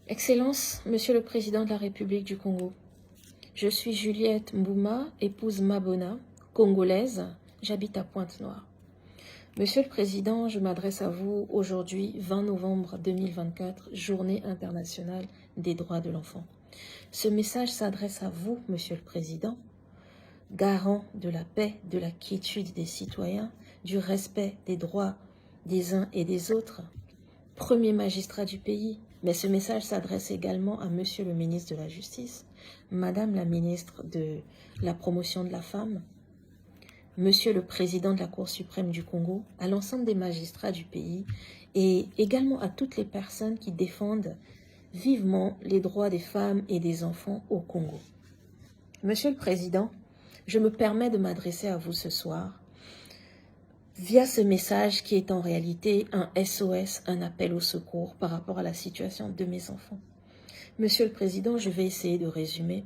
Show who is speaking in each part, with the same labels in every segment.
Speaker 1: Excellence, Monsieur le Président de la République du Congo, je suis Juliette Mbouma, épouse Mabona, congolaise, j'habite à Pointe-Noire. Monsieur le Président, je m'adresse à vous aujourd'hui, 20 novembre 2024, Journée internationale des droits de l'enfant. Ce message s'adresse à vous, Monsieur le Président, garant de la paix, de la quiétude des citoyens, du respect des droits des uns et des autres, premier magistrat du pays. Mais ce message s'adresse également à Monsieur le ministre de la Justice, Madame la ministre de la Promotion de la Femme, Monsieur le Président de la Cour suprême du Congo, à l'ensemble des magistrats du pays et également à toutes les personnes qui défendent vivement les droits des femmes et des enfants au Congo. Monsieur le Président, je me permets de m'adresser à vous ce soir via ce message qui est en réalité un SOS, un appel au secours par rapport à la situation de mes enfants. Monsieur le Président, je vais essayer de résumer.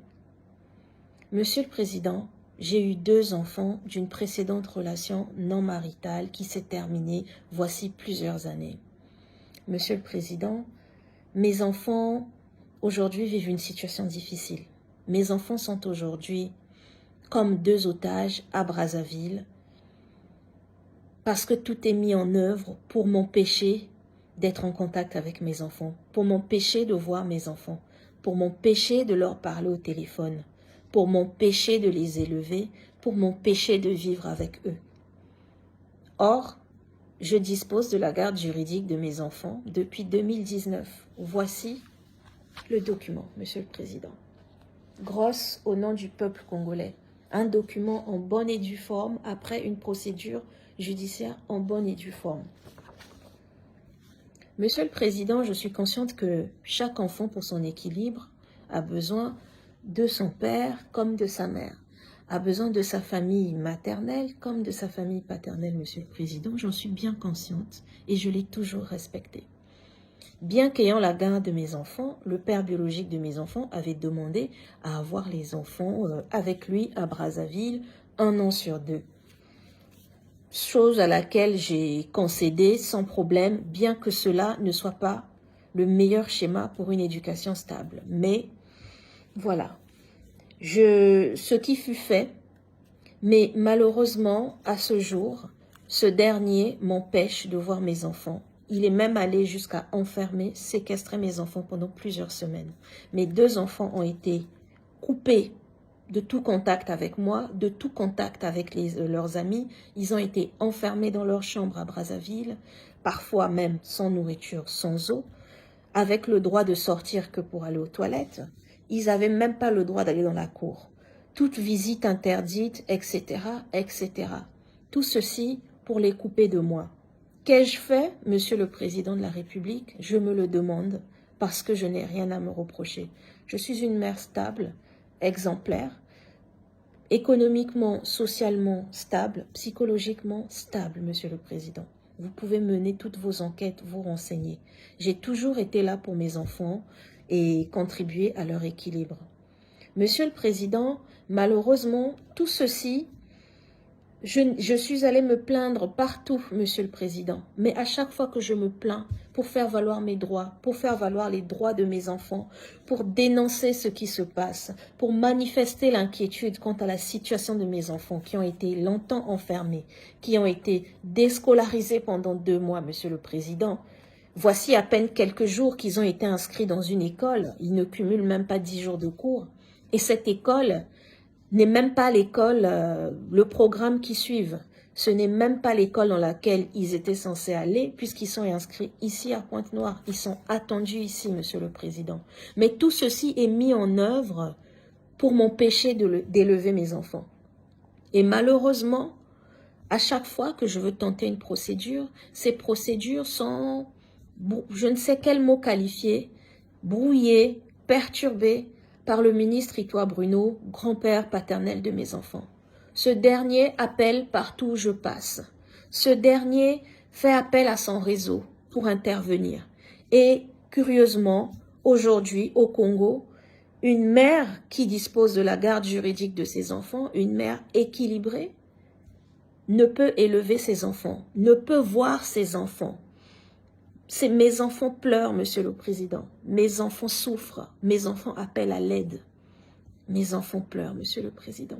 Speaker 1: Monsieur le Président, j'ai eu 2 enfants d'une précédente relation non maritale qui s'est terminée voici plusieurs années. Monsieur le Président, mes enfants aujourd'hui vivent une situation difficile. Mes enfants sont aujourd'hui comme 2 otages à Brazzaville, parce que tout est mis en œuvre pour m'empêcher d'être en contact avec mes enfants, pour m'empêcher de voir mes enfants, pour m'empêcher de leur parler au téléphone, pour m'empêcher de les élever, pour m'empêcher de vivre avec eux. Or, je dispose de la garde juridique de mes enfants depuis 2019. Voici le document, Monsieur le Président. Grosse au nom du peuple congolais. Un document en bonne et due forme après une procédure judiciaire en bonne et due forme. Monsieur le Président, je suis consciente que chaque enfant, pour son équilibre, a besoin de son père comme de sa mère, a besoin de sa famille maternelle comme de sa famille paternelle, Monsieur le Président. J'en suis bien consciente et je l'ai toujours respecté. Bien qu'ayant la garde de mes enfants, le père biologique de mes enfants avait demandé à avoir les enfants avec lui à Brazzaville 1 an sur 2. Chose à laquelle j'ai concédé sans problème, bien que cela ne soit pas le meilleur schéma pour une éducation stable. Mais voilà, ce qui fut fait, mais malheureusement, à ce jour, ce dernier m'empêche de voir mes enfants. Il est même allé jusqu'à enfermer, séquestrer mes enfants pendant plusieurs semaines. Mes 2 enfants ont été coupés de tout contact avec moi, de tout contact avec leurs amis. Ils ont été enfermés dans leur chambre à Brazzaville, parfois même sans nourriture, sans eau, avec le droit de sortir que pour aller aux toilettes. Ils n'avaient même pas le droit d'aller dans la cour. Toute visite interdite, etc., etc. Tout ceci pour les couper de moi. Qu'ai-je fait, Monsieur le Président de la République? Je me le demande parce que je n'ai rien à me reprocher. Je suis une mère stable, exemplaire, économiquement, socialement stable, psychologiquement stable, Monsieur le Président. Vous pouvez mener toutes vos enquêtes, vous renseigner. J'ai toujours été là pour mes enfants et contribuer à leur équilibre. Monsieur le Président, malheureusement, tout ceci, je suis allée me plaindre partout, Monsieur le Président. Mais à chaque fois que je me plains pour faire valoir mes droits, pour faire valoir les droits de mes enfants, pour dénoncer ce qui se passe, pour manifester l'inquiétude quant à la situation de mes enfants qui ont été longtemps enfermés, qui ont été déscolarisés pendant 2 mois, Monsieur le Président. Voici à peine quelques jours qu'ils ont été inscrits dans une école. Ils ne cumulent même pas 10 jours de cours. Et cette école n'est même pas l'école, le programme qui suivent. Ce n'est même pas l'école dans laquelle ils étaient censés aller, puisqu'ils sont inscrits ici à Pointe-Noire. Ils sont attendus ici, Monsieur le Président. Mais tout ceci est mis en œuvre pour m'empêcher d'élever mes enfants. Et malheureusement, à chaque fois que je veux tenter une procédure, ces procédures sont, je ne sais quel mot qualifier, brouillées, perturbées, par le ministre Itoa Bruno, grand-père paternel de mes enfants. Ce dernier appelle partout où je passe. Ce dernier fait appel à son réseau pour intervenir. Et curieusement, aujourd'hui au Congo, une mère qui dispose de la garde juridique de ses enfants, une mère équilibrée, ne peut élever ses enfants, ne peut voir ses enfants. Mes enfants pleurent, Monsieur le Président. Mes enfants souffrent. Mes enfants appellent à l'aide. Mes enfants pleurent, Monsieur le Président.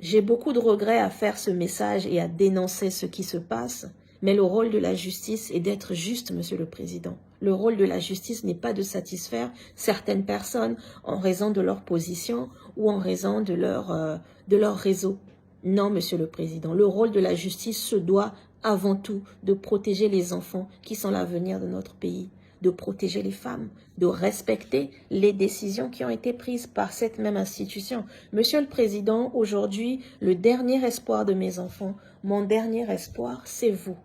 Speaker 1: J'ai beaucoup de regrets à faire ce message et à dénoncer ce qui se passe, mais le rôle de la justice est d'être juste, Monsieur le Président. Le rôle de la justice n'est pas de satisfaire certaines personnes en raison de leur position ou en raison de leur réseau. Non, Monsieur le Président, le rôle de la justice se doit avant tout de protéger les enfants qui sont l'avenir de notre pays, de protéger les femmes, de respecter les décisions qui ont été prises par cette même institution. Monsieur le Président, aujourd'hui, le dernier espoir de mes enfants, mon dernier espoir, c'est vous.